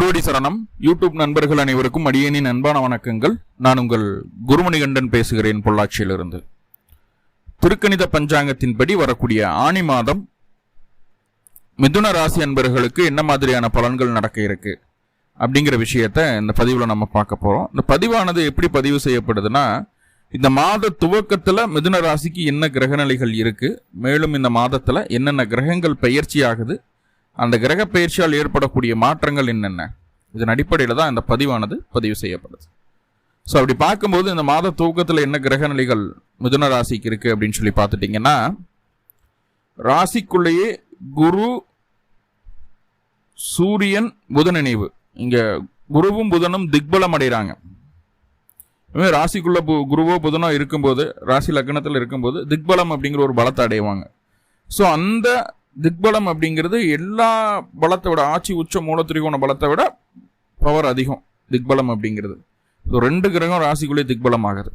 குருவடி சரணம். யூடியூப் நண்பர்கள் அனைவருக்கும் அடியேனின் அன்பான வணக்கங்கள். நான் உங்கள் குருமணிகண்டன் பேசுகிறேன், பொள்ளாச்சியிலிருந்து. திருக்கணித பஞ்சாங்கத்தின்படி வரக்கூடிய ஆனி மாதம் மிதுன ராசி அன்பர்களுக்கு என்ன மாதிரியான பலன்கள் நடக்க இருக்கு அப்படிங்கிற விஷயத்த இந்த பதிவில் நம்ம பார்க்க போறோம். இந்த பதிவானது எப்படி பதிவு செய்யப்படுதுன்னா, இந்த மாத துவக்கத்தில் மிதுன ராசிக்கு என்ன கிரகநிலைகள் இருக்கு, மேலும் இந்த மாதத்தில் என்னென்ன கிரகங்கள் பயிற்சி ஆகுது, அந்த கிரக பயிற்சியால் ஏற்படக்கூடிய மாற்றங்கள் என்னென்ன, இதன் அடிப்படையில் தான் இந்த பதிவானது பதிவு செய்யப்படுது. ஸோ அப்படி பார்க்கும்போது இந்த மாத துவக்கத்தில் என்ன கிரகநிலைகள் மிதுன ராசிக்கு இருக்கு அப்படின்னு சொல்லி பார்த்துட்டிங்கன்னா, ராசிக்குள்ளேயே குரு சூரியன் புதன் இணைவு. இங்க குருவும் புதனும் திக்பலம் அடைகிறாங்க. ராசிக்குள்ள குருவோ புதனோ இருக்கும்போது, ராசி லக்னத்தில் இருக்கும்போது திக்பலம் அப்படிங்கிற ஒரு பலத்தை அடைவாங்க. ஸோ அந்த திக்பலம் அப்படிங்கிறது எல்லா பலத்தை விட, ஆட்சி உச்ச மூல திரிகோண பலத்தை விட பவர் அதிகம் திக்பலம் அப்படிங்கிறது. ஸோ 2 கிரகம் ராசிக்குள்ளே திக்பலம் ஆகுது.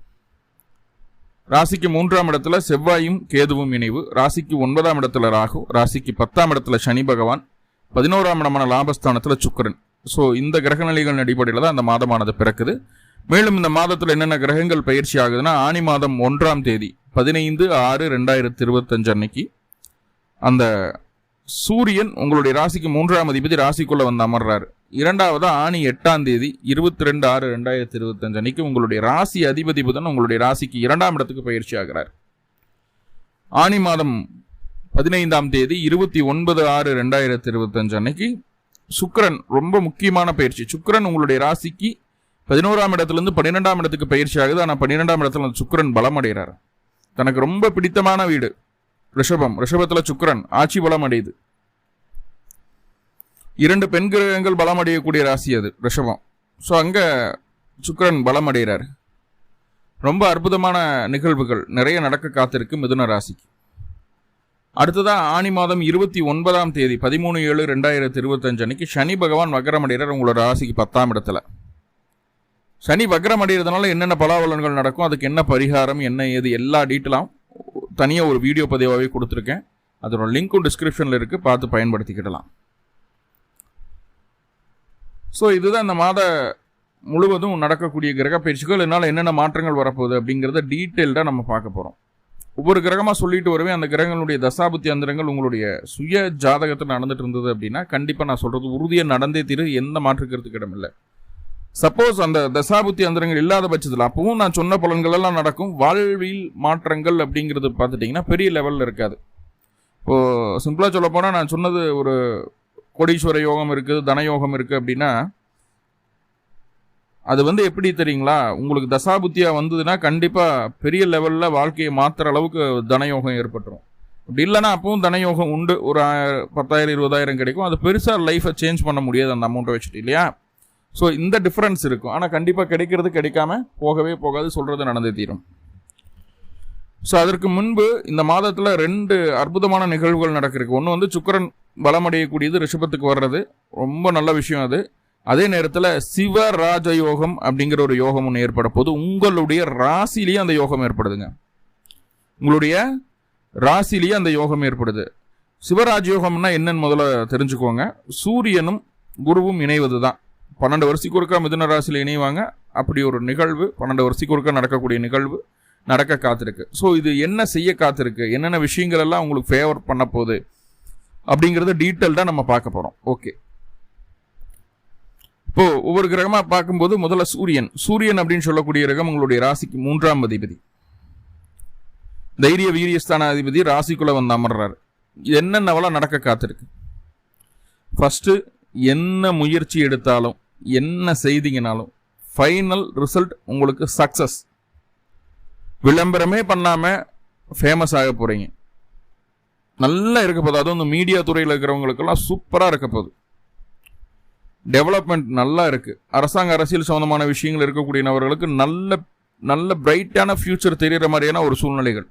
ராசிக்கு 3ஆம் இடத்துல செவ்வாயும் கேதுவும் இணைவு, ராசிக்கு 9ஆம் இடத்துல ராகு, ராசிக்கு 10ஆம் இடத்துல சனி பகவான், 11ஆம் இடமான லாபஸ்தானத்தில் சுக்கிரன். ஸோ இந்த கிரகநிலைகளின் அடிப்படையில் தான் அந்த மாதமானது பிறக்குது. மேலும் இந்த மாதத்தில் என்னென்ன கிரகங்கள் பயிற்சி ஆகுதுன்னா, ஆனி மாதம் 1ஆம் தேதி 15/6/2025 அன்னைக்கு அந்த சூரியன் உங்களுடைய ராசிக்கு 3ஆம் அதிபதி ராசிக்குள்ள வந்து அமர்றாரு. 2வது ஆனி 8ஆம் தேதி 22/6/2025 அன்னைக்கு உங்களுடைய ராசி அதிபதி புதன் உங்களுடைய ராசிக்கு 2ஆம் இடத்துக்கு பயிற்சி ஆகிறார். ஆனி மாதம் 15ஆம் தேதி 29/6/2025 அன்னைக்கு சுக்கிரன், ரொம்ப முக்கியமான பயிற்சி. சுக்கிரன் உங்களுடைய ராசிக்கு 11ஆம் இடத்துலேருந்து 12ஆம் இடத்துக்கு பயிற்சி ஆகுது. ஆனால் 12ஆம் இடத்துல சுக்கிரன் பலம் அடைகிறார். தனக்கு ரொம்ப பிடித்தமான வீடு ரிஷபத்துல சுக்கிரன் ஆட்சி பலம் அடையுது. 2 பெண் கிரகங்கள் பலம் அடையக்கூடிய ராசி அது ரிஷபம். ஸோ அங்க சுக்கிரன் பலம் அடைகிறார். ரொம்ப அற்புதமான நிகழ்வுகள் நிறைய நடக்க காத்திருக்கு மிதுன ராசிக்கு. அடுத்ததான் ஆனி மாதம் 29ஆம் தேதி 13/7/2025 அன்னைக்கு சனி பகவான் வக்ரம் அடைகிறார் உங்களோட ராசிக்கு 10ஆம் இடத்துல. சனி வக்ரம் அடைகிறதுனால என்னென்ன பலாபலன்கள் நடக்கும், அதுக்கு என்ன பரிகாரம், என்ன ஏது, எல்லா டீட்டெயிலும் தனியாக ஒரு வீடியோ பதிவாகவே கொடுத்துருக்கேன். அதோட லிங்க்கும் டிஸ்கிரிப்ஷனில் இருக்குது, பார்த்து பயன்படுத்திக்கிடலாம். ஸோ இதுதான் இந்த மாத முழுவதும் நடக்கக்கூடிய கிரக பயிற்சிகள், இதனால் என்னென்ன மாற்றங்கள் வரப்போகுது அப்படிங்கிறத டீட்டெயில்டாக நம்ம பார்க்க போகிறோம். ஒவ்வொரு கிரகமாக சொல்லிட்டு வருவேன். அந்த கிரகங்களுடைய தசாபுத்தி அந்தரங்கள் உங்களுடைய சுய ஜாதகத்தில் நடந்துட்டு இருந்தது அப்படின்னா கண்டிப்பாக நான் சொல்கிறது உறுதியாக நடந்தே தீரு, எந்த மாற்றுக்கிறதுக்கு இடமில்லை. சப்போஸ் அந்த தசாபுத்தி அந்தரங்கள் இல்லாத பட்சத்தில் அப்பவும் நான் சொன்ன பலன்கள் எல்லாம் நடக்கும். வாழ்வில் மாற்றங்கள் அப்படிங்கிறது பார்த்துட்டிங்கன்னா பெரிய லெவலில் இருக்காது. இப்போது சிம்பிளாக சொல்ல போனால், நான் சொன்னது ஒரு கோடீஸ்வர யோகம் இருக்குது, தனயோகம் இருக்குது அப்படின்னா, அது எப்படி தெரியுங்களா, உங்களுக்கு தசாபுத்தியாக வந்ததுன்னா கண்டிப்பாக பெரிய லெவலில் வாழ்க்கையை மாற்றுற அளவுக்கு தனயோகம் ஏற்பட்டுரும். அப்படி இல்லைன்னா அப்பவும் தனயோகம் உண்டு, ஒரு 10,000 20,000 கிடைக்கும். அது பெருசாக லைஃப்பை சேஞ்ச் பண்ண முடியாது அந்த அமௌண்ட்டை வச்சுட்டு, இல்லையா? ஸோ இந்த டிஃப்ரென்ஸ் இருக்கும். ஆனால் கண்டிப்பாக கிடைக்கிறது கிடைக்காம போகவே போகாது, சொல்கிறது நடந்தே தீரும். ஸோ அதற்கு முன்பு இந்த மாதத்தில் 2 அற்புதமான நிகழ்வுகள் நடக்கிறதுக்கு. ஒன்று சுக்கிரன் பலமடையக்கூடியது, ரிஷபத்துக்கு வர்றது ரொம்ப நல்ல விஷயம் அது. அதே நேரத்தில் சிவராஜ யோகம் அப்படிங்கிற ஒரு யோகம் ஒன்று ஏற்பட போது உங்களுடைய ராசிலேயே அந்த யோகம் ஏற்படுதுங்க. உங்களுடைய ராசிலேயே அந்த யோகம் ஏற்படுது. சிவராஜ் யோகம்னா என்னன்னு முதல்ல தெரிஞ்சுக்கோங்க. சூரியனும் குருவும் இணைவது தான். 12 வருஷத்துக்கு ஒருக்கா மிதுன ராசியில் இணைவாங்க. அப்படி ஒரு நிகழ்வு 12 வருஷத்துக்கு ஒருக்கா நடக்கக்கூடிய நிகழ்வு நடக்க காத்திருக்கு. ஸோ இது என்ன செய்ய காத்திருக்கு, என்னென்ன விஷயங்கள் எல்லாம் உங்களுக்கு ஃபேவர் பண்ண போகுது அப்படிங்கிறத டீட்டெயில்டாக நம்ம பார்க்க போகிறோம். ஓகே, இப்போ ஒவ்வொரு கிரகமாக பார்க்கும்போது முதல்ல சூரியன் அப்படின்னு சொல்லக்கூடிய கிரகம் உங்களுடைய ராசிக்கு 3ஆம் அதிபதி, தைரிய வீரியஸ்தான அதிபதி, ராசிக்குள்ள வந்து அமர்றாரு. என்னென்னவெல்லாம் நடக்க காத்திருக்கு. ஃபர்ஸ்ட், என்ன முயற்சி எடுத்தாலும், என்ன செய்திங்கனாலும் ஃபைனல் ரிசல்ட் உங்களுக்கு சக்சஸ். விளம்பரமே பண்ணாமல் ஃபேமஸ் ஆக போகிறீங்க. நல்லா இருக்க போகுது. அதுவும் இந்த மீடியா துறையில் இருக்கிறவங்களுக்கெல்லாம் சூப்பராக இருக்க போகுது. டெவலப்மெண்ட் நல்லா இருக்குது. அரசியல் சம்மந்தமான விஷயங்கள் இருக்கக்கூடிய நபர்களுக்கு நல்ல நல்ல பிரைட்டான ஃபியூச்சர் தெரிகிற மாதிரியான ஒரு சூழ்நிலைகள்.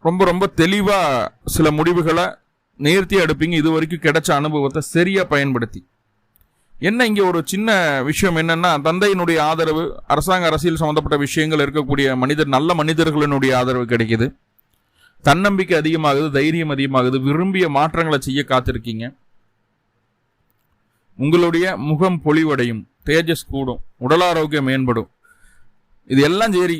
ரொம்ப ரொம்ப தெளிவாக சில முடிவுகளை நேர்த்தி எடுப்பீங்க. இது வரைக்கும் கிடைச்ச அனுபவத்தை சரியா பயன்படுத்தி. என்ன இங்கே ஒரு சின்ன விஷயம் என்னன்னா, தந்தையினுடைய ஆதரவு, அரசியல் சம்பந்தப்பட்ட விஷயங்கள் இருக்கக்கூடிய நல்ல மனிதர்களினுடைய ஆதரவு கிடைக்குது. தன்னம்பிக்கை அதிகமாகுது, தைரியம் அதிகமாகுது, விரும்பிய மாற்றங்களை செய்ய காத்திருக்கீங்க. உங்களுடைய முகம் பொலிவடையும், தேஜஸ் கூடும், உடல் ஆரோக்கியம் மேம்படும். இது எல்லாம் சரி,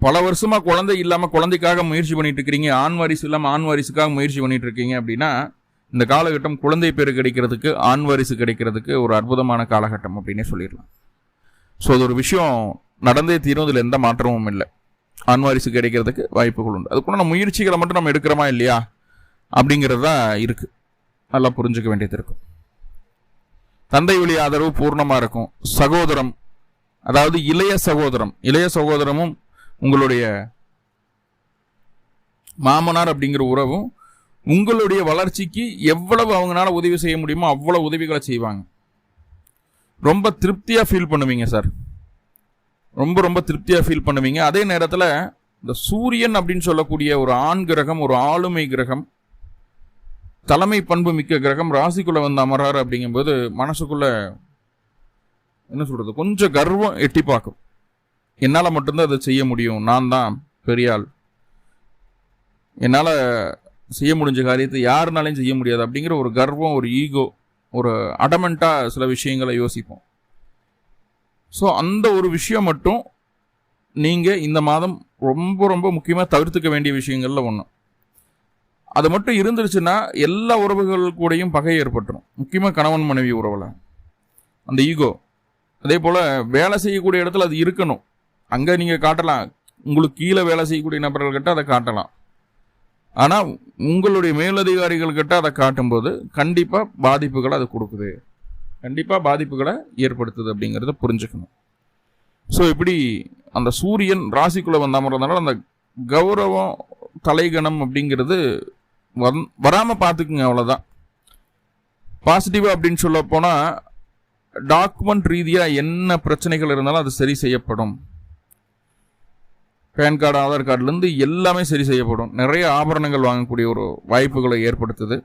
பல வருஷமா குழந்தை இல்லாம குழந்தைக்காக முயற்சி பண்ணிட்டு இருக்கிறீங்க, ஆண் வாரிசு இல்லாம ஆண் வாரிசுக்காக முயற்சி பண்ணிட்டு இருக்கீங்க அப்படின்னா இந்த காலகட்டம் குழந்தை பேரு கிடைக்கிறதுக்கு, ஆண் வாரிசு கிடைக்கிறதுக்கு ஒரு அற்புதமான காலகட்டம் அப்படின்னே சொல்லிடலாம். ஸோ அது ஒரு விஷயம் நடந்தே தீரும், இதில் எந்த மாற்றமும் இல்லை. ஆண் வாரிசு கிடைக்கிறதுக்கு வாய்ப்புகள் உண்டு. அதுக்குள்ள முயற்சிகளை மட்டும் நம்ம எடுக்கிறோமா இல்லையா அப்படிங்கிறது தான் இருக்கு. நல்லா புரிஞ்சுக்க வேண்டியது இருக்கும். தந்தை வழி ஆதரவு பூர்ணமா இருக்கும். சகோதரம், அதாவது இளைய சகோதரமும் உங்களுடைய மாமனார் அப்படிங்கிற உறவும் உங்களுடைய வளர்ச்சிக்கு எவ்வளவு அவங்களால உதவி செய்ய முடியுமோ அவ்வளவு உதவிகளை செய்வாங்க. ரொம்ப திருப்தியா ஃபீல் பண்ணுவீங்க சார், ரொம்ப திருப்தியா ஃபீல் பண்ணுவீங்க. அதே நேரத்தில் இந்த சூரியன் அப்படின்னு சொல்லக்கூடிய ஒரு ஆண் கிரகம், ஒரு ஆளுமை கிரகம், தலைமை பண்பு மிக்க கிரகம் ராசிக்குள்ள வந்து அமராறு அப்படிங்கும்போது மனசுக்குள்ள என்ன சொல்றது, கொஞ்சம் கர்வம் எட்டி பார்க்கும். என்னால் மட்டும்தான் அதை செய்ய முடியும், நான் தான் பெரிய ஆள், என்னால் செய்ய முடிஞ்ச காரியத்தை யாருனாலையும் செய்ய முடியாது அப்படிங்கிற ஒரு கர்வம், ஒரு ஈகோ, ஒரு அடமெண்ட்டாக சில விஷயங்களை யோசிப்போம். ஸோ அந்த ஒரு விஷயம் மட்டும் நீங்கள் இந்த மாதம் ரொம்ப முக்கியமாக தவிர்த்துக்க வேண்டிய விஷயங்கள்ல ஒன்று. அது மட்டும் இருந்துருச்சுன்னா எல்லா உறவுகள் கூடயும் பகை ஏற்பட்டுரும். முக்கியமாக கணவன் மனைவி உறவில் அந்த ஈகோ. அதே போல் வேலை செய்யக்கூடிய இடத்துல அது இருக்கணும். அங்கே நீங்கள் காட்டலாம், உங்களுக்கு கீழே வேலை செய்யக்கூடிய நபர்கள்கிட்ட அதை காட்டலாம். ஆனால் உங்களுடைய மேலதிகாரிகள்கிட்ட அதை காட்டும்போது கண்டிப்பாக பாதிப்புகளை அது கொடுக்குது, கண்டிப்பாக பாதிப்புகளை ஏற்படுத்துது அப்படிங்கிறத புரிஞ்சுக்கணும். ஸோ இப்படி அந்த சூரியன் ராசிக்குள்ளே வந்த அமர்றதுனால அந்த கௌரவம், தலைகணம் அப்படிங்கிறது வராமல் பார்த்துக்குங்க, அவ்வளோதான். பாசிட்டிவாக அப்படின்னு சொல்ல போனால் டாக்குமெண்ட் ரீதியாக என்ன பிரச்சனைகள் இருந்தாலும் அது சரி செய்யப்படும். பேன் கார்டு, ஆதார் கார்டுலேருந்து எல்லாமே சரி செய்யப்படும். நிறைய ஆபரணங்கள் வாங்கக்கூடிய ஒரு வாய்ப்புகளை ஏற்படுத்துது.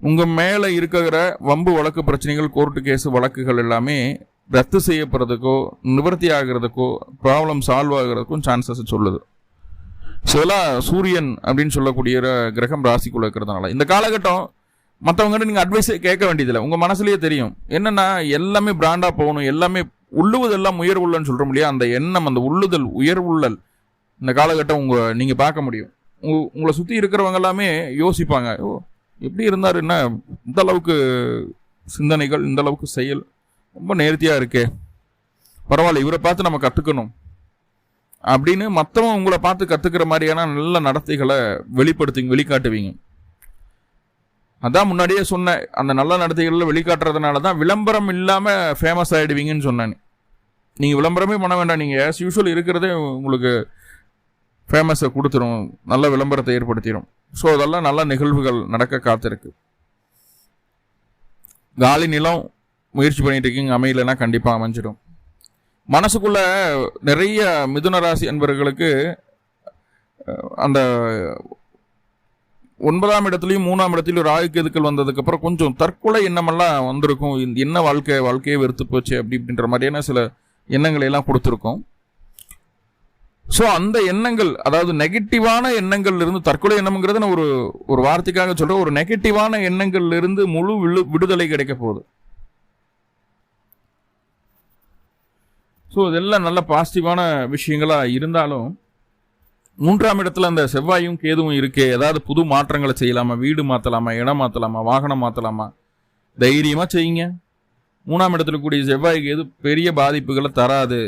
உங்கள் மேலே இருக்கிற வம்பு வழக்கு பிரச்சனைகள், கோர்ட்டு கேஸு வழக்குகள் எல்லாமே ரத்து செய்யப்படுறதுக்கோ நிவர்த்தி ஆகிறதுக்கோ ப்ராப்ளம் சால்வ் ஆகிறதுக்கும் சான்சஸ் சொல்லுது. ஸோ இதெல்லாம் சூரியன் அப்படின்னு சொல்லக்கூடிய கிரகம் ராசிக்குள்ள இருக்கிறதுனால இந்த காலகட்டம் மற்றவங்ககிட்ட நீங்கள் அட்வைஸே கேட்க வேண்டியதில்லை. உங்கள் மனசுலேயே தெரியும் என்னென்னா எல்லாமே பிராண்டாக போகணும், எல்லாமே உள்ளுவதெல்லாம் உயர்வுள்ளன்னு சொல்கிறோம் இல்லையா, அந்த எண்ணம், அந்த உள்ளுதல், உயர்வுள்ளல் இந்த காலகட்டம் நீங்கள் பார்க்க முடியும். உங்களை சுற்றி இருக்கிறவங்க எல்லாமே யோசிப்பாங்க, ஓ எப்படி இருந்தார், என்ன இந்த அளவுக்கு சிந்தனைகள், இந்த அளவுக்கு செயல், ரொம்ப நேர்த்தியாக இருக்கே, பரவாயில்ல, இவரை பார்த்து நம்ம கற்றுக்கணும் அப்படின்னு மற்றவங்க உங்களை பார்த்து கற்றுக்கிற மாதிரியான நல்ல நடத்தைகளை வெளிக்காட்டுவீங்க. அதான் முன்னாடியே சொன்னேன், அந்த நல்ல நடத்தைகளில் வெளிக்காட்டுறதுனால தான் விளம்பரம் இல்லாமல் ஃபேமஸ் ஆகிடுவீங்கன்னு சொன்னேன். நீங்கள் விளம்பரமே பண்ண வேண்டாம், நீங்கள் ஆஸ் யூஷுவல் இருக்கிறதே உங்களுக்கு ஃபேமஸை கொடுத்துரும், நல்ல விளம்பரத்தை ஏற்படுத்திடும். ஸோ அதெல்லாம் நல்ல நிகழ்வுகள் நடக்க காத்திருக்கு. காலி நிலம் முயற்சி பண்ணிட்டு இருக்கீங்க, அமையலைன்னா கண்டிப்பாக அமைஞ்சிடும். மனசுக்குள்ள நிறைய மிதுன ராசி என்பவர்களுக்கு அந்த 9ஆம் இடத்துலையும் 3ஆம் இடத்துலையும் ராகு கேதுக்கள் வந்ததுக்கப்புறம் கொஞ்சம் தற்கொலை எண்ணமெல்லாம் வந்திருக்கும். என்ன வாழ்க்கையே வெறுத்து போச்சு அப்படின்ற மாதிரியான சில எண்ணங்களை எல்லாம் கொடுத்துருக்கோம். ஸோ அந்த எண்ணங்கள், அதாவது நெகட்டிவான எண்ணங்கள்ல இருந்து, தற்கொலை எண்ணம்ங்கிறது நான் ஒரு வார்த்தைக்காக சொல்றேன், ஒரு நெகட்டிவான எண்ணங்கள்ல இருந்து முழு விடுதலை கிடைக்க போகுது. ஸோ இதெல்லாம் நல்ல பாசிட்டிவான விஷயங்களா இருந்தாலும் 3ஆம் இடத்துல அந்த செவ்வாயும் கேதுவும் இருக்கே, ஏதாவது புது மாற்றங்களை செய்யலாமா, வீடு மாற்றலாமா, இடம் மாற்றலாமா, வாகனம் மாற்றலாமா, தைரியமாக செய்யுங்க. 3ஆம் இடத்துல கூடிய செவ்வாய் கேது பெரிய பாதிப்புகளை தராது,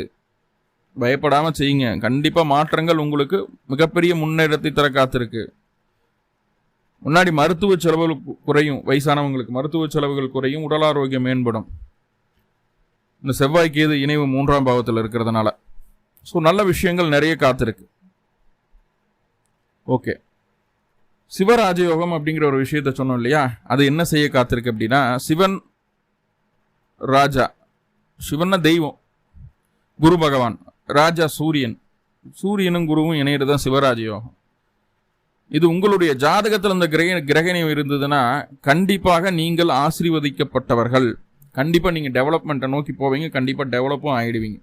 பயப்படாமல் செய்யுங்க. கண்டிப்பாக மாற்றங்கள் உங்களுக்கு மிகப்பெரிய முன்னேற்றத்தை தர காத்திருக்கு. முன்னாடி மருத்துவ செலவுகள் குறையும், வயசானவங்களுக்கு மருத்துவ செலவுகள் குறையும், உடல் ஆரோக்கியம் மேம்படும். இந்த செவ்வாய் கேது இணைவு 3ஆம் பாவத்தில் இருக்கிறதுனால ஸோ நல்ல விஷயங்கள் நிறைய காத்திருக்கு. ஓகே, சிவராஜயோகம் அப்படிங்கிற ஒரு விஷயத்த சொன்னோம் இல்லையா, அது என்ன செய்ய காத்திருக்கு அப்படின்னா, சிவன் ராஜா, சிவன்னா தெய்வம், குரு பகவான், ராஜா சூரியன், சூரியனும் குருவும் இணையிறது தான் சிவராஜயோகம். இது உங்களுடைய ஜாதகத்தில் அந்த கிரகணம் இருந்ததுன்னா கண்டிப்பாக நீங்கள் ஆசீர்வதிக்கப்பட்டவர்கள், கண்டிப்பாக நீங்கள் டெவலப்மெண்ட்டை நோக்கி போவீங்க, கண்டிப்பாக டெவலப்பும் ஆகிடுவீங்க.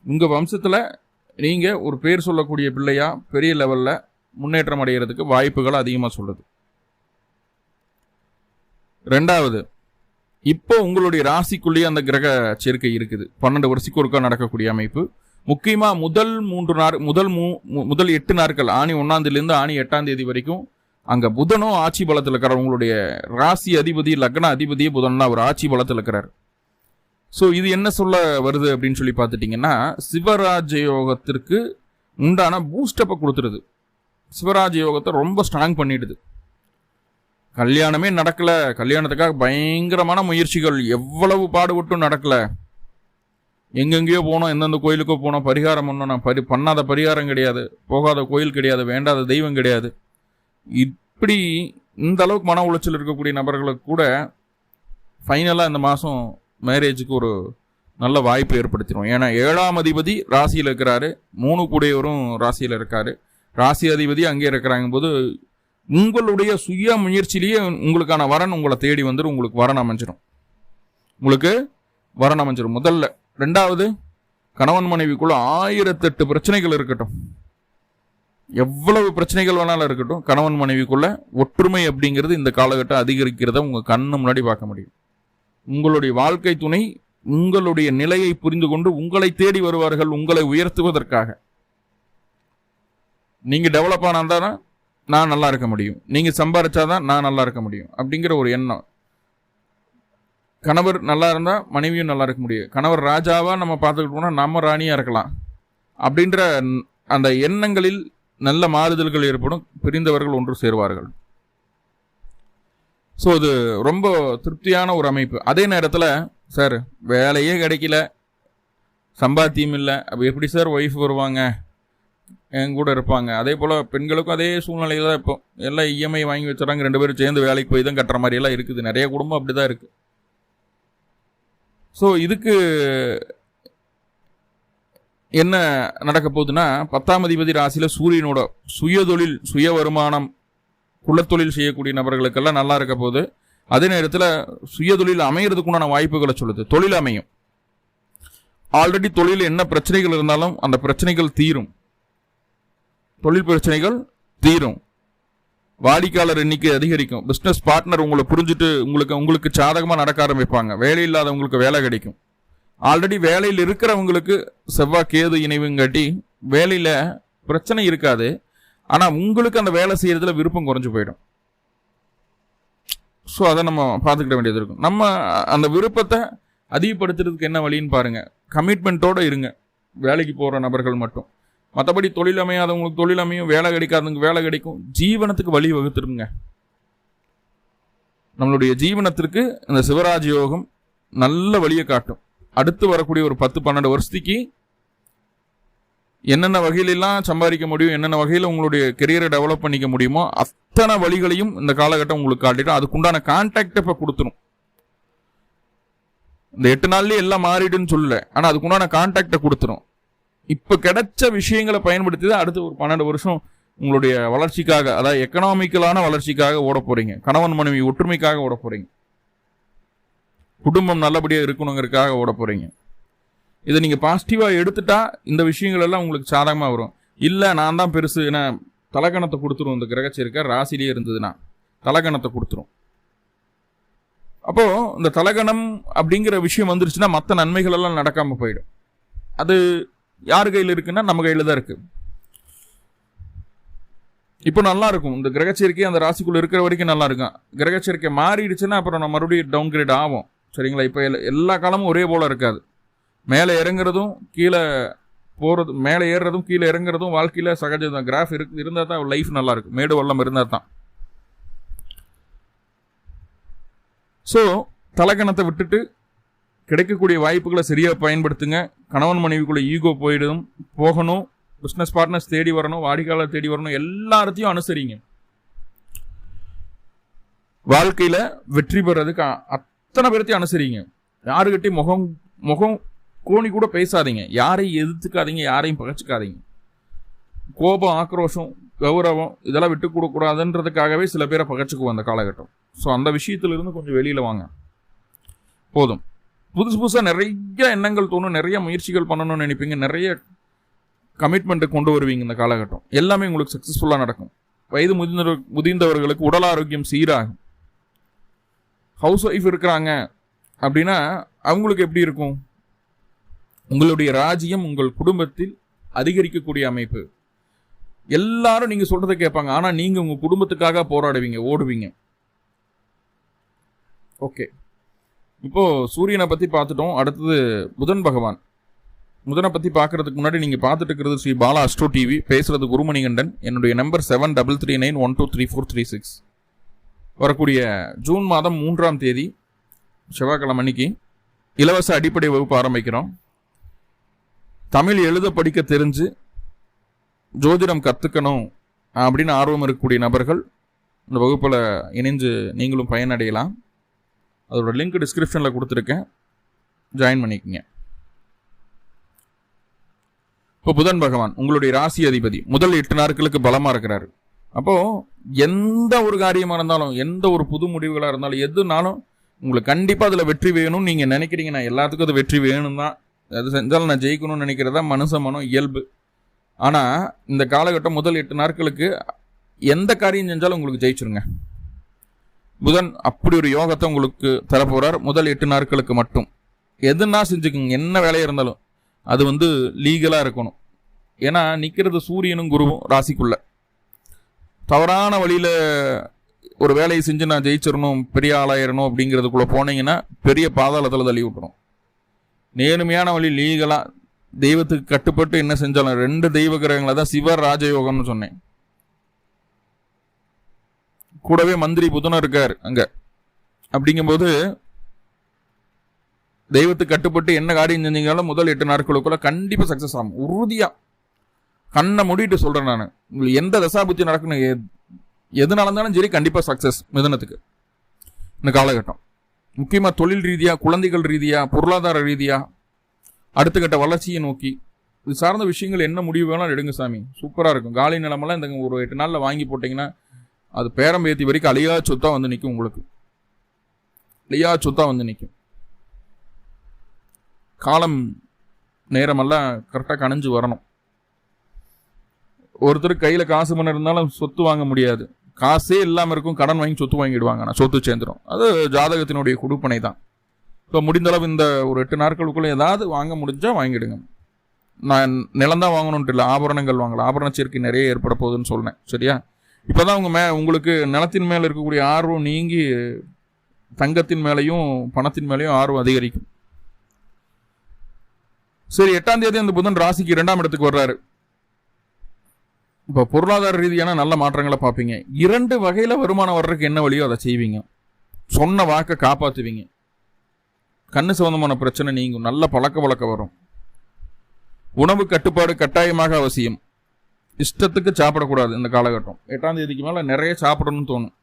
உங்கள் வம்சத்தில் நீங்கள் ஒரு பேர் சொல்லக்கூடிய பிள்ளையா பெரிய லெவலில் முன்னேற்றம் அடைகிறதுக்கு வாய்ப்புகள் அதிகமாக சொல்லுது. 2வது, இப்போ உங்களுடைய ராசிக்குள்ளேயே அந்த கிரக சேர்க்கை இருக்குது. 12 வருஷத்துக்கு ஒருக்கா நடக்கக்கூடிய அமைப்பு. முக்கியமா முதல் 8 நாட்கள் ஆணி 1ஆம் தேதியிலிருந்து ஆணி 8ஆம் தேதி வரைக்கும் அங்க புதனும் ஆட்சி பலத்தில் இருக்கிறார். உங்களுடைய ராசி அதிபதி லக்ன அதிபதியே புதன் தான், அவர் ஆட்சி பலத்தில் இருக்கிறார். ஸோ இது என்ன சொல்ல வருது அப்படின்னு சொல்லி பார்த்துட்டிங்கன்னா, சிவராஜ யோகத்திற்கு உண்டான பூஸ்டப்பை கொடுத்துருது. சிவராஜ யோகத்தை ரொம்ப ஸ்ட்ராங் பண்ணிடுது. கல்யாணமே நடக்கல, கல்யாணத்துக்காக பயங்கரமான முயற்சிகள், எவ்வளவு பாடுபட்டும் நடக்கல, எங்கெங்கேயோ போனோம், எந்தெந்த கோயிலுக்கோ போனோம், பரிகாரம் பண்ணோம், நான் பண்ணாத பரிகாரம் கிடையாது, போகாத கோயில் கிடையாது, வேண்டாத தெய்வம் கிடையாது. இப்படி இந்த அளவுக்கு மன உளைச்சல் இருக்கக்கூடிய நபர்களுக்கு கூட ஃபைனலாக இந்த மாதம் மேரேஜுக்கு ஒரு நல்ல வாய்ப்பு ஏற்படுத்திடும். ஏன்னா 7ஆம் அதிபதி ராசியில் இருக்கிறாரு, 3 கூடையவரும் ராசியில் இருக்காரு, ராசி அதிபதி அங்கே இருக்கிறாங்க போது உங்களுடைய சுய முயற்சியிலேயே உங்களுக்கான வரன் உங்களை தேடி வந்துடும். உங்களுக்கு வரன் அமைஞ்சிடும் முதல்ல. 2வது, கணவன் மனைவிக்குள்ள 1008 பிரச்சனைகள் இருக்கட்டும், எவ்வளவு பிரச்சனைகள் வேணாலும் இருக்கட்டும், கணவன் மனைவிக்குள்ள ஒற்றுமை அப்படிங்கிறது இந்த காலகட்டம் அதிகரிக்கிறத உங்கள் கண்ணு முன்னாடி பார்க்க முடியும். உங்களுடைய வாழ்க்கை துணை உங்களுடைய நிலையை புரிந்து கொண்டு உங்களை தேடி வருவார்கள், உங்களை உயர்த்துவதற்காக. நீங்க டெவலப் ஆனாதான் நான் நல்லா இருக்க முடியும், நீங்க சம்பாதிச்சாதான் நான் நல்லா இருக்க முடியும் அப்படிங்கிற ஒரு எண்ணம். கணவர் நல்லா இருந்தா மனைவியும் நல்லா இருக்க முடியும். கணவர் ராஜாவா நம்ம பார்த்துக்கிட்டோம்னா நம்ம ராணியா இருக்கலாம் அப்படின்ற அந்த எண்ணங்களில் நல்ல மாறுதல்கள் ஏற்படும். பிரிந்தவர்கள் ஒன்று சேருவார்கள். ஸோ இது ரொம்ப திருப்தியான ஒரு அமைப்பு. அதே நேரத்தில் சார் வேலையே கிடைக்கல, சம்பாத்தியம் இல்லை, அப்போ எப்படி சார் ஒய்ஃப் வருவாங்க என் கூட இருப்பாங்க? அதே போல் பெண்களுக்கும் அதே சூழ்நிலையில் தான் இப்போ எல்லாம் இஎம்ஐ வாங்கி வச்சுறாங்க, 2 பேரும் சேர்ந்து வேலைக்கு போய் தான் கட்டுற மாதிரியெல்லாம் இருக்குது. நிறைய குடும்பம் அப்படி தான் இருக்குது. ஸோ இதுக்கு என்ன நடக்க போகுதுன்னா, 10ஆம் அதிபதி ராசியில் சூரியனோட சுயதொழில் சுய வருமானம் குலத்தொழில் செய்யக்கூடிய நபர்களுக்கெல்லாம் நல்லா இருக்க போது. அதே நேரத்தில் சுயதொழில் அமைகிறதுக்குண்டான வாய்ப்புகளை சொல்லுது. தொழில் அமையும். ஆல்ரெடி தொழில் என்ன பிரச்சனைகள் இருந்தாலும் அந்த பிரச்சனைகள் தீரும். தொழில் பிரச்சனைகள் தீரும். வாடிக்கையாளர் எண்ணிக்கை அதிகரிக்கும். பிஸ்னஸ் பார்ட்னர் உங்களை புரிஞ்சுட்டு உங்களுக்கு சாதகமாக நடக்க ஆரம்பிப்பாங்க. வேலை இல்லாதவங்களுக்கு வேலை கிடைக்கும். ஆல்ரெடி வேலையில் இருக்கிறவங்களுக்கு செவ்வாய் கேது இணைவுங்காட்டி வேலையில் பிரச்சனை இருக்காது. ஆனால் உங்களுக்கு அந்த வேலை செய்யறதுல விருப்பம் குறைஞ்சு போயிடும். ஸோ அதை நம்ம பார்த்துக்கிட வேண்டியது இருக்கும். நம்ம அந்த விருப்பத்தை அதிகப்படுத்துறதுக்கு என்ன வழின்னு பாருங்க. கமிட்மெண்ட்டோடு இருங்க வேலைக்கு போகிற நபர்கள் மட்டும். மற்றபடி தொழில் அமையாதவங்களுக்கு தொழில் அமையும், வேலை கிடைக்காதவங்களுக்கு வேலை கிடைக்கும். ஜீவனத்துக்கு வழி வகுத்துருங்க. நம்மளுடைய ஜீவனத்திற்கு இந்த சிவராஜ யோகம் நல்ல வழியை காட்டும். அடுத்து வரக்கூடிய ஒரு 10-12 வருஷத்துக்கு என்னென்ன வகையிலெல்லாம் சம்பாதிக்க முடியும், என்னென்ன வகையில் உங்களுடைய கெரியரை டெவலப் பண்ணிக்க முடியுமோ அத்தனை வழிகளையும் இந்த காலகட்டம் உங்களுக்கு காட்டிடும். அதுக்குண்டான கான்டாக்டை இப்போ கொடுத்துரும். இந்த 8 நாள்லேயே எல்லாம் மாறிடுன்னு சொல்லல, ஆனால் அதுக்குண்டான கான்டாக்டை கொடுத்துரும். இப்போ கிடைச்ச விஷயங்களை பயன்படுத்தி தான் அடுத்து ஒரு 12 வருஷம் உங்களுடைய வளர்ச்சிக்காக, அதாவது எக்கனாமிக்கலான வளர்ச்சிக்காக ஓட போறீங்க. கணவன் மனைவி ஒற்றுமைக்காக ஓட போறீங்க. குடும்பம் நல்லபடியாக இருக்கணுங்கிறதுக்காக ஓட போறீங்க. இதை நீங்கள் பாசிட்டிவாக எடுத்துட்டா இந்த விஷயங்கள் எல்லாம் உங்களுக்கு சாதகமாக வரும். இல்லை நான் தான் பெருசு, ஏன்னா தலகணத்தை கொடுத்துரும். இந்த கிரகச்சேர்க்கை ராசிலேயே இருந்ததுன்னா தலகணத்தை கொடுத்துரும். அப்போது இந்த தலகணம் அப்படிங்கிற விஷயம் வந்துருச்சுன்னா மற்ற நன்மைகள் எல்லாம் நடக்காமல் போயிடும். அது யார் கையில் இருக்குன்னா நம்ம கையில் தான் இருக்குது. இப்போ நல்லா இருக்கும். இந்த கிரகச்சேர்க்கை அந்த ராசிக்குள்ளே இருக்கிற வரைக்கும் நல்லா இருக்கும். கிரகச்சேர்க்கை மாறிடுச்சுன்னா அப்புறம் நம்ம மறுபடியும் டவுன் கிரேட் ஆகும். சரிங்களா? இப்போ எல்லா காலமும் ஒரே போல் இருக்காது. மேலே இறங்குறதும் கீழே போகிறது, மேலே ஏறுறதும் கீழே இறங்குறதும் வாழ்க்கையில் சகஜம் தான். கிராஃப் இருந்தால் தான் லைஃப் நல்லாயிருக்கும். மேடு வல்லம் இருந்தால் தான். ஸோ தலக்கணத்தை விட்டுட்டு கிடைக்கக்கூடிய வாய்ப்புகளை சரியாக பயன்படுத்துங்க. கணவன் மனைவிக்குள்ளே ஈகோ போகணும். பிஸ்னஸ் பார்ட்னர்ஸ் தேடி வரணும், வாடிக்கையாளர் தேடி வரணும், எல்லாத்தையும் அனுசரிங்க. வாழ்க்கையில் வெற்றி பெறதுக்கு அத்தனை பேர்த்தையும் அனுசரிங்க. யாருக்கிட்டையும் முகம் கோணி கூட பேசாதீங்க. யாரையும் எதிர்த்துக்காதீங்க, யாரையும் பகைச்சிக்காதீங்க. கோபம், ஆக்ரோஷம், கௌரவம் இதெல்லாம் விட்டு கொடுக்கூடாதுன்றதுக்காகவே சில பேரை பகைச்சிக்குவோம் அந்த காலகட்டம். ஸோ அந்த விஷயத்திலிருந்து கொஞ்சம் வெளியில் வாங்க. போதும். புதுசாக நிறைய எண்ணங்கள் தோணும், நிறைய முயற்சிகள் பண்ணணும்னு நினைப்பீங்க, நிறைய கமிட்மெண்ட்டை கொண்டு வருவீங்க. இந்த காலகட்டம் எல்லாமே உங்களுக்கு சக்ஸஸ்ஃபுல்லாக நடக்கும். வயது முதிர்ந்தவர்களுக்கு உடல் ஆரோக்கியம் சீராகும். ஹவுஸ் ஒய்ஃப் இருக்கிறாங்க, அப்படின்னா அவங்களுக்கு எப்படி இருக்கும்? உங்களுடைய ராஜ்யம் உங்கள் குடும்பத்தில் அதிகரிக்கக்கூடிய அமைப்பு. எல்லாரும் நீங்க சொல்றதை கேட்பாங்க. ஆனா நீங்க உங்க குடும்பத்துக்காக போராடுவீங்க, ஓடுவீங்க. ஓகே, இப்போ சூரியனை பத்தி பார்த்துட்டோம். அடுத்தது புதன் பகவான். புதனை பத்தி பார்க்கறதுக்கு முன்னாடி நீங்க பார்த்துட்டு இருக்கிறது ஸ்ரீ பாலா அஸ்ட்ரோ டிவி. பேசுறது குருமணிகண்டன். என்னுடைய நம்பர் 7339123436. வரக்கூடிய ஜூன் மாதம் 3ஆம் தேதி செவ்வாய்க்கிழமை அன்னைக்கு இலவச அடிப்படை வகுப்பு ஆரம்பிக்கிறோம். தமிழ் எழுத படிக்க தெரிஞ்சு ஜோதிடம் கற்றுக்கணும் அப்படின்னு ஆர்வம் இருக்கக்கூடிய நபர்கள் இந்த வகுப்பில் இணைஞ்சு நீங்களும் பயனடையலாம். அதோட லிங்க் டிஸ்கிரிப்ஷனில் கொடுத்துருக்கேன், ஜாயின் பண்ணிக்கங்க. இப்போ புதன் பகவான் உங்களுடைய ராசி அதிபதி முதல் 8 நாட்களுக்கு பலமாக இருக்கிறாரு. அப்போது எந்த ஒரு காரியமாக இருந்தாலும், எந்த ஒரு புது முடிவுகளாக இருந்தாலும், எதுனாலும் உங்களுக்கு கண்டிப்பாக அதில் வெற்றி வேணும்னு நீங்கள் நினைக்கிறீங்க. நான் எல்லாத்துக்கும் அது வெற்றி வேணும் தான், அது செஞ்சாலும் நான் ஜெயிக்கணும்னு நினைக்கிறதா மனுஷ மனம் இயல்பு. ஆனால் இந்த காலகட்டம் முதல் 8 நாட்களுக்கு எந்த காரியம் செஞ்சாலும் உங்களுக்கு ஜெயிச்சிருங்க. புதன் அப்படி ஒரு யோகத்தை உங்களுக்கு தரப்போறார் முதல் 8 நாட்களுக்கு மட்டும். எதுனா செஞ்சுக்குங்க, என்ன வேலையாக இருந்தாலும் அது லீகலாக இருக்கணும். ஏன்னா நிற்கிறது சூரியனும் குருவும் ராசிக்குள்ள. தவறான வழியில் ஒரு வேலையை செஞ்சு நான் ஜெயிச்சிடணும், பெரிய ஆளாயிரணும் அப்படிங்கிறதுக்குள்ளே போனீங்கன்னா பெரிய பாதாளத்தில் தள்ளி விட்டுரும். நேர்மையான வழி லீகலாக தெய்வத்துக்கு கட்டுப்பட்டு என்ன செஞ்சாலும் 2 தெய்வ கிரகங்களை தான் சிவ ராஜயோகம்னு சொன்னேன். கூடவே மந்திரி புதனும் இருக்கார் அங்க. அப்படிங்கும்போது தெய்வத்துக்கு கட்டுப்பட்டு என்ன காரியம் செஞ்சீங்கனாலும் முதல் 8 நாட்களுக்குள்ள கண்டிப்பா சக்சஸ் ஆகும். உறுதியா கண்ணை மூடிட்டு சொல்றேன். நான் உங்களுக்கு எந்த தசாபுத்தி நடக்கணும், எது நடந்தாலும் சரி, கண்டிப்பா சக்சஸ் மிதுனத்துக்கு இந்த காலகட்டம். முக்கியமா தொழில் ரீதியா, குழந்தைகள் ரீதியா, பொருளாதார ரீதியா, அடுத்த கட்ட வளர்ச்சியை நோக்கி இது சார்ந்த விஷயங்கள் என்ன முடிவு வேணாலும் எடுங்க சாமி, சூப்பராக இருக்கும். காலி நிலமெல்லாம் இந்த ஒரு 8 நாளில் வாங்கி போட்டிங்கன்னா அது பேரம்பேத்தி வரைக்கும் அழியா சொத்தாக வந்து நிற்கும். உங்களுக்கு அழியா சொத்தாக வந்து நிற்கும். காலம் நேரமெல்லாம் கரெக்டாக கணிஞ்சு வரணும். ஒருத்தர் கையில் காசு பண்ண இருந்தாலும் சொத்து வாங்க முடியாது. காசே இல்லாமல் இருக்கும், கடன் வாங்கி சொத்து வாங்கிடுவாங்க. நான் சொத்து சேர்ந்துடும். அது ஜாதகத்தினுடைய கொடுப்பனை தான். இப்போ முடிந்தளவு இந்த ஒரு 8 நாட்களுக்குள்ளே ஏதாவது வாங்க முடிஞ்சால் வாங்கிடுங்க. நான் நிலந்தான் வாங்கணுன்ட்டு இல்லை, ஆபரணங்கள் வாங்கலாம். ஆபரண சேர்க்கை நிறைய ஏற்பட போகுதுன்னு சொன்னேன். சரியா? இப்போ தான் உங்களுக்கு நிலத்தின் மேலே இருக்கக்கூடிய ஆர்வம் நீங்கி தங்கத்தின் மேலேயும் பணத்தின் மேலேயும் ஆர்வம் அதிகரிக்கும். சரி, 8ஆம் தேதி அந்த புதன் ராசிக்கு 2ஆம் இடத்துக்கு வர்றாரு. இப்போ பொருளாதார ரீதியான நல்ல மாற்றங்களை பார்ப்பீங்க. 2 வகையில் வருமானம் வர்றதுக்கு என்ன வழியோ அதை செய்வீங்க. சொன்ன வாக்கை காப்பாற்றுவீங்க. கண்ணு சம்பந்தமான பிரச்சனை நீங்கும். நல்ல பழக்க வழக்கம் வரும். உணவு கட்டுப்பாடு கட்டாயமாக அவசியம். இஷ்டத்துக்கு சாப்பிடக்கூடாது இந்த காலகட்டம். 8ஆம் தேதிக்கு மேலே நிறைய சாப்பிடணும்னு தோணும்.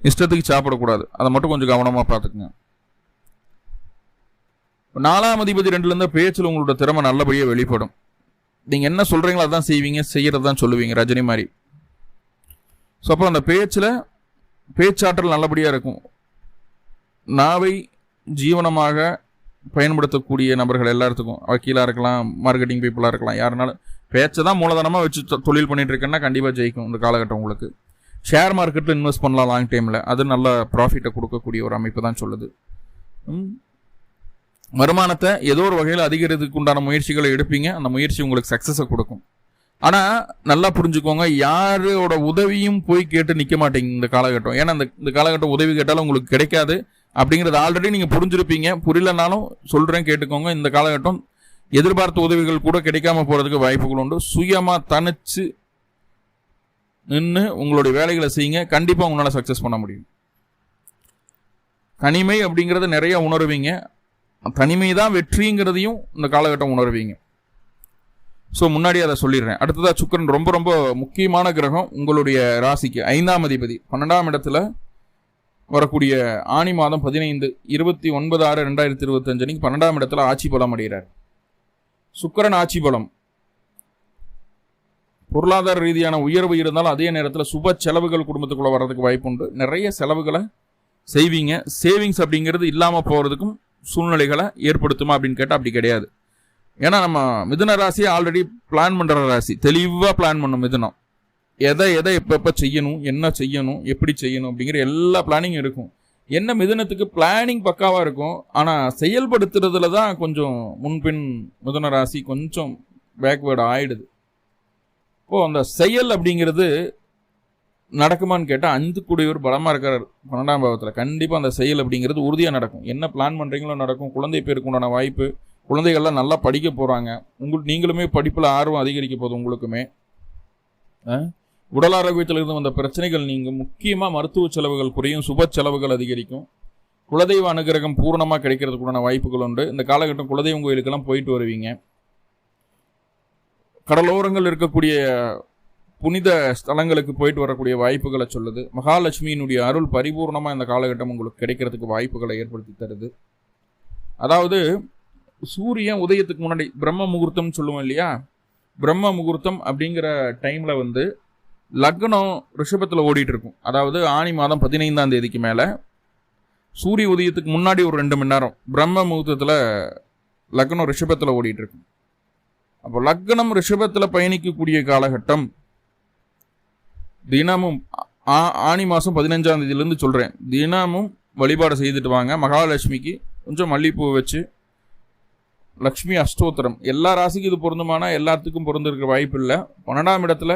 இஷ்டத்துக்கு சாப்பிடக்கூடாது. அதை மட்டும் கொஞ்சம் கவனமாக பார்த்துக்குங்க. 4ஆம் அதிபதி 2லேருந்து பேச்சில் உங்களோட திறமை நல்லபடியாக வெளிப்படும். நீங்கள் என்ன சொல்கிறீங்களோ அதான் செய்வீங்க, செய்கிறது தான் சொல்லுவீங்க, ரஜினி மாதிரி. ஸோ அப்போ அந்த பேச்சாற்றல் நல்லபடியாக இருக்கும். நாவை ஜீவனமாக பயன்படுத்தக்கூடிய நபர்கள் எல்லாத்துக்கும், வக்கீலாக இருக்கலாம், மார்க்கெட்டிங் பீப்புளாக இருக்கலாம், யாருனாலும் பேச்சை தான் மூலதனமாக வச்சு தொழில் பண்ணிட்டு இருக்கேன்னா கண்டிப்பாக ஜெயிக்கும் இந்த காலகட்டம். உங்களுக்கு ஷேர் மார்க்கெட்டில் இன்வெஸ்ட் பண்ணலாம் லாங் டைமில். அது நல்ல ப்ராஃபிட்டை கொடுக்கக்கூடிய ஒரு அமைப்பு தான் சொல்லுது. வருமானத்தை ஏதோ ஒரு வகையில் அதிகரிக்கிறதுக்கு உண்டான முயற்சிகளை எடுப்பீங்க. அந்த முயற்சி உங்களுக்கு சக்ஸஸை கொடுக்கும். ஆனால் நல்லா புரிஞ்சுக்கோங்க, யாரோட உதவியும் போய் கேட்டு நிற்க மாட்டீங்க இந்த காலகட்டம். ஏன்னா இந்த காலகட்டம் உதவி கேட்டாலும் உங்களுக்கு கிடைக்காது அப்படிங்கிறது ஆல்ரெடி நீங்கள் புரிஞ்சிருப்பீங்க. புரியலனாலும் சொல்கிறேன், கேட்டுக்கோங்க. இந்த காலகட்டம் எதிர்பார்த்த உதவிகள் கூட கிடைக்காம போகிறதுக்கு வாய்ப்புகள் உண்டு. சுயமாக தனிச்சு நின்று உங்களுடைய வேலைகளை செய்யுங்க. கண்டிப்பாக உங்களால் சக்ஸஸ் பண்ண முடியும். தனிமை அப்படிங்கிறத நிறைய உணர்வீங்க. தனிமை தான் வெற்றிங்கிறதையும் இந்த காலகட்டம் உணர்வீங்க. ஸோ முன்னாடி அதை சொல்லிடுறேன். அடுத்ததாக சுக்கிரன் ரொம்ப ரொம்ப முக்கியமான கிரகம். உங்களுடைய ராசிக்கு 5ஆம் அதிபதி 12ஆம் இடத்துல வரக்கூடிய ஆனி மாதம் 15 29/6/2025 அன்னைக்கு 12ஆம் இடத்துல ஆட்சி பலம் அடைகிறார். சுக்கிரன் ஆட்சி பலம். பொருளாதார ரீதியான உயர்வு இருந்தாலும் அதே நேரத்தில் சுப செலவுகள் குடும்பத்துக்குள்ள வர்றதுக்கு வாய்ப்பு உண்டு. நிறைய செலவுகளை செய்வீங்க. சேவிங்ஸ் அப்படிங்கிறது இல்லாமல் போகிறதுக்கும் சூழ்நிலைகளை ஏற்படுத்துமா அப்படின்னு கேட்டால் அப்படி கிடையாது. ஏன்னா நம்ம மிதுன ராசியை ஆல்ரெடி பிளான் பண்ணுற ராசி. தெளிவாக பிளான் பண்ணும் மிதுனம். எதை எப்போ செய்யணும், என்ன செய்யணும், எப்படி செய்யணும் அப்படிங்கிற எல்லா பிளானிங்கும் இருக்கும். என்ன மிதுனத்துக்கு பிளானிங் பக்காவாக இருக்கும், ஆனால் செயல்படுத்துறதுல தான் கொஞ்சம் முன்பின் மிதுன ராசி கொஞ்சம் பேக்வேர்டு ஆயிடுது. இப்போது அந்த செயல் அப்படிங்கிறது நடக்குமான்னு கேட்டால் 5 கூடியவர் பலமாக இருக்கிறார் 12ஆம் பாவத்தில். கண்டிப்பாக அந்த செயல் அப்படிங்கிறது உறுதியாக நடக்கும். என்ன பிளான் பண்ணுறீங்களோ நடக்கும். குழந்தை பேருக்கு உண்டான வாய்ப்பு, குழந்தைகள்லாம் நல்லா படிக்க போகிறாங்க. நீங்களுமே படிப்பில் ஆர்வம் அதிகரிக்க போகுது. உங்களுக்குமே உடல் ஆரோக்கியத்தில் இருந்து வந்த பிரச்சனைகள் நீங்கள், முக்கியமாக மருத்துவ செலவுகள் குறையும், சுப செலவுகள் அதிகரிக்கும். குலதெய்வ அனுகிரகம் பூர்ணமாக கிடைக்கிறதுக்குண்டான வாய்ப்புகள் உண்டு. இந்த காலகட்டம் குலதெய்வம் கோயிலுக்கெல்லாம் போயிட்டு வருவீங்க. கடலோரங்கள் இருக்கக்கூடிய புனித ஸ்தலங்களுக்கு போயிட்டு வரக்கூடிய வாய்ப்புகளை சொல்லுது. மகாலட்சுமியினுடைய அருள் பரிபூர்ணமாக இந்த காலகட்டம் உங்களுக்கு கிடைக்கிறதுக்கு வாய்ப்புகளை ஏற்படுத்தி தருது. அதாவது சூரியன் உதயத்துக்கு முன்னாடி பிரம்ம முகூர்த்தம்னு சொல்லுவோம் இல்லையா, பிரம்ம முகூர்த்தம் அப்படிங்கிற டைமில் லக்னம் ரிஷபத்தில் ஓடிட்டு இருக்கும். அதாவது ஆனி மாதம் 15ஆம் தேதிக்கு மேலே சூரிய உதயத்துக்கு முன்னாடி ஒரு 2 மணி நேரம் பிரம்ம முகூர்த்தத்தில் லக்னம் ரிஷபத்தில் ஓடிட்டு இருக்கும். அப்போ லக்னம் ரிஷபத்தில் பயணிக்கக்கூடிய காலகட்டம் தினமும் ஆனி மாதம் 15ஆம் தேதியிலேருந்து சொல்கிறேன், தினமும் வழிபாடு செய்துட்டு வாங்க. மகாலட்சுமிக்கு கொஞ்சம் மல்லிகைப்பூ வச்சு லக்ஷ்மி அஷ்டோத்திரம், எல்லா ராசிக்கும் இது பொருந்துமானா எல்லாத்துக்கும் பொருந்திருக்கிற வாய்ப்பு இல்லை. 12ஆம் இடத்துல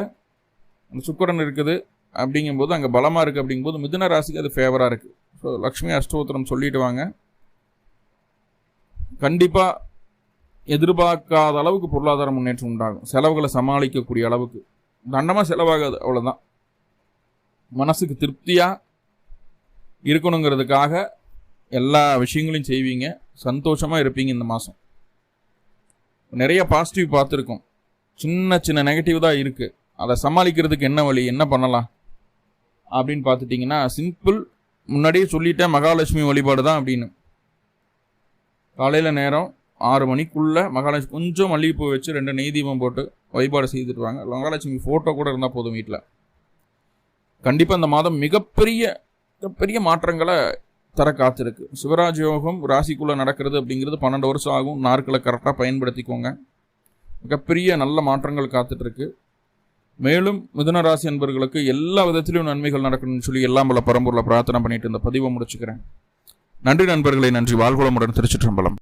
அந்த சுக்கிரன் இருக்குது அப்படிங்கும்போது, அங்கே பலமாக இருக்குது அப்படிங்கும்போது மிதுன ராசிக்கு அது ஃபேவராக இருக்குது. ஸோ லக்ஷ்மி அஷ்டோத்திரம் சொல்லிட்டு வாங்க. கண்டிப்பாக எதிர்பார்க்காத அளவுக்கு பொருளாதார முன்னேற்றம் உண்டாகும். செலவுகளை சமாளிக்கக்கூடிய அளவுக்கு தண்டமாக செலவாகாது, அவ்வளோதான். மனசுக்கு திருப்தியாக இருக்கணுங்கிறதுக்காக எல்லா விஷயங்களையும் செய்வீங்க. சந்தோஷமாக இருப்பீங்க. இந்த மாதம் நிறைய பாசிட்டிவ் பார்த்துருக்கோம். சின்ன சின்ன நெகட்டிவ் தான் இருக்குது. அதை சமாளிக்கிறதுக்கு என்ன வழி, என்ன பண்ணலாம் அப்படின்னு பார்த்துட்டிங்கன்னா, சிம்பிள். முன்னாடியே சொல்லிட்டேன், மகாலட்சுமி வழிபாடு தான் அப்படின்னு. காலையில் நேரம் 6 மணிக்குள்ளே மகாலட்சுமி கொஞ்சம் மல்லிகைப்பூ வச்சு 2 நெய் தீபம் போட்டு வழிபாடு செய்துட்டு வாங்க. மகாலட்சுமி ஃபோட்டோ கூட இருந்தால் போதும் வீட்டில். கண்டிப்பாக இந்த மாதம் மிகப்பெரிய மாற்றங்களை தர காத்திருக்கு. சிவராஜ் யோகம் ராசிக்குள்ளே நடக்கிறது அப்படிங்கிறது 12 வருஷம் ஆகும். நாட்களை கரெக்டாக பயன்படுத்திக்கோங்க. மிகப்பெரிய நல்ல மாற்றங்கள் காத்துட்ருக்கு. மேலும் மிதுன ராசி என்பவர்களுக்கு எல்லா விதத்திலும் நன்மைகள் நடக்கணும்னு சொல்லி எல்லாம் பல பரம்பூரில் பிரார்த்தனை பண்ணிட்டு இந்த பதிவை முடிச்சுக்கிறேன். நன்றி நண்பர்களே, நன்றி. வாழ்வளமுடன். திருச்சிற்றம்பலம்.